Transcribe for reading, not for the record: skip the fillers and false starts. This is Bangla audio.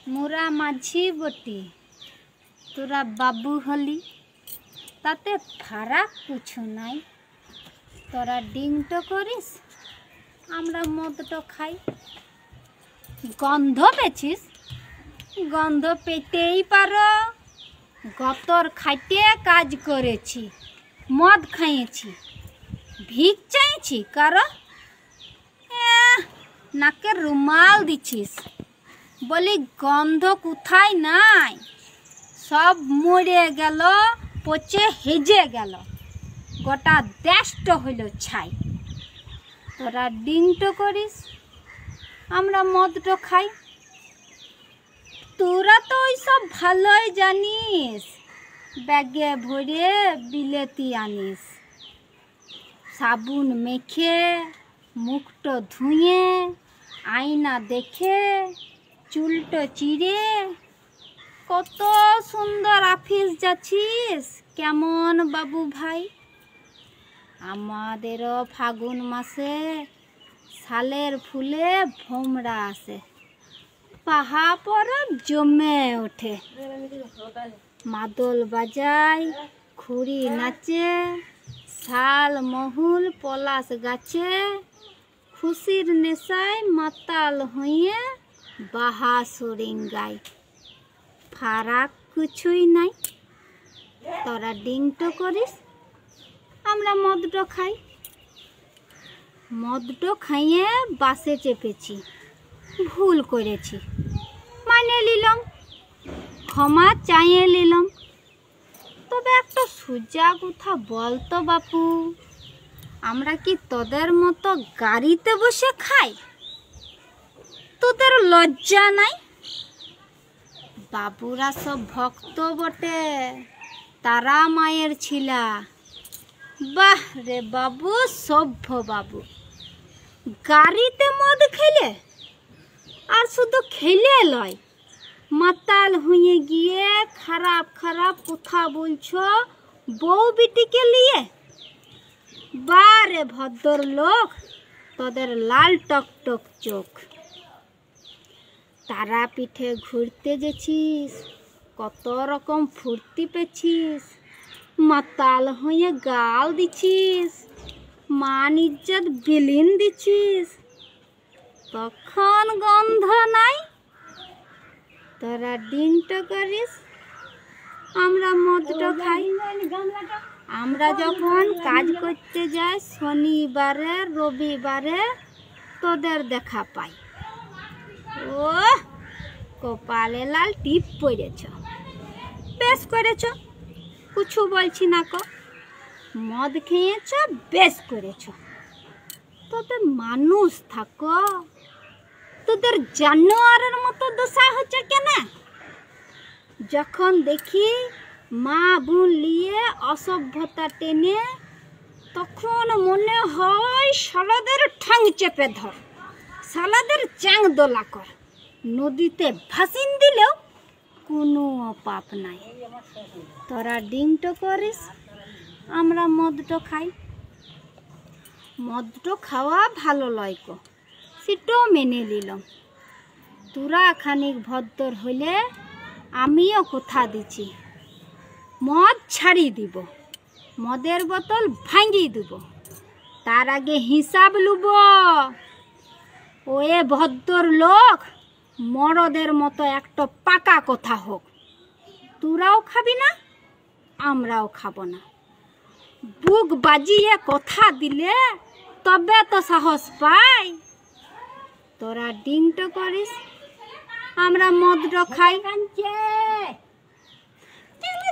মোরা মাঝি বটি, তোরা বাবু হলি, তাতে ফারাক কিছু নাই। তোরা ডিংটো করিস, আমরা মদটো খাই। গন্ধ পেছিস, গন্ধ পেতেই পারো। গতর খাইতে কাজ করেছি, মদ খাইয়েছি, ভিক চাইছি কারো। নাকে রুমাল দিছিস, বলি গন্ধ কোথায় নাই, সব মরে গেল, পচে হেজে গেল, গোটা দেশটা হইল ছাই। তোরা ডিংটো করিস, আমরা মদটো খাই। তোরা তো ওইসব ভালোই জানিস, ব্যাগে ভরে বিলেতি আনিস। সাবুন মেখে, মুখটো ধুয়ে, আয়না দেখে, চুলটো চিড়ে, কত সুন্দর অফিস যাচ্ছিস কেমন বাবু ভাই। আমাদেরও ফাগুন মাসে সালের ফুলে ভোমরা আসে, পাহা পরব জমে ওঠে। মাদল বাজায়, খুঁড়ি নাচে, শাল মহুল পলাশ গাছে, খুশির নেশায় মাতাল হয়ে বাহা সুরিং গায়। ফারাক কিছুই নাই। তোরা ডিংটো করিস, আমরা মদটো খাই। মদটো খাইয়ে বাসে চেপেছি, ভুল করেছি, মানে নিলাম, ক্ষমা চাইয়ে নিলাম। তবে একটা সোজা কথা বলতো বাপু, আমরা কি তোদের মতো গাড়িতে বসে খাই? তোদের লজ্জা নাই? বাবুরা সব ভক্ত বটে, তারা মায়ের ছিলা। বাহ রে বাবু, সভ্য বাবু। গাড়িতে মদ খেলে, আর শুধু খেলে লয়, মাতাল হয়ে গিয়ে খারাপ খারাপ কথা বলছো বউ বিটিকে নিয়ে। বারে ভদ্র লোক, তোদের লাল টকটক চোখ। তারা পিঠে ঘুরতে গেছিস, কত রকম ফুর্তি পেছিস, মাতাল হয়ে গাল দিছিস, মান ইজ্জত বিলীন দিছিস, তখন গন্ধ নাই। তোরা ডিংটো করিস, আমরা মদটো খাই। আমরা যখন কাজ করতে যাই শনিবারে রবিবারে, তোদের দেখা পাই। ও কপালে লাল টিপ পড়েছ, বেশ করেছ, কিছু বলছি না কো। মদ খেয়েছ, বেশ করেছ। তবে মানুষ থাকো, তোদের জানোয়ারের মতো দশা হচ্ছে কেন? যখন দেখি মা বোন নিয়ে অসভ্যতা টেনে, তখন মনে হয় শালাদের ঠ্যাং চেপে ধর, শালাদের চ্যাং দোলা কর। নদীতে ভাসিন দিলেও কোনো পাপ নাই। তোরা ডিংটো করিস, আমরা মদটো খাই। মদটো খাওয়া ভালো লয় কো, সেটাও মেনে নিলাম। তোরা খানিক ভদ্র হইলে আমিও কথা দিচ্ছি, মদ ছাড়ি দিব, মদের বোতল ভাঙি দিব, তার আগে হিসাব লুব। ওয়ে ভদ্র লোক, মরদের মতো একটা পাকা কথা হোক। তোরাও খাবি না, আমরাও খাবো না। বুক বাজিয়ে কথা দিলে তবে তো সাহস পাই। তোরা ডিংটো করিস, আমরা মদটো খাই।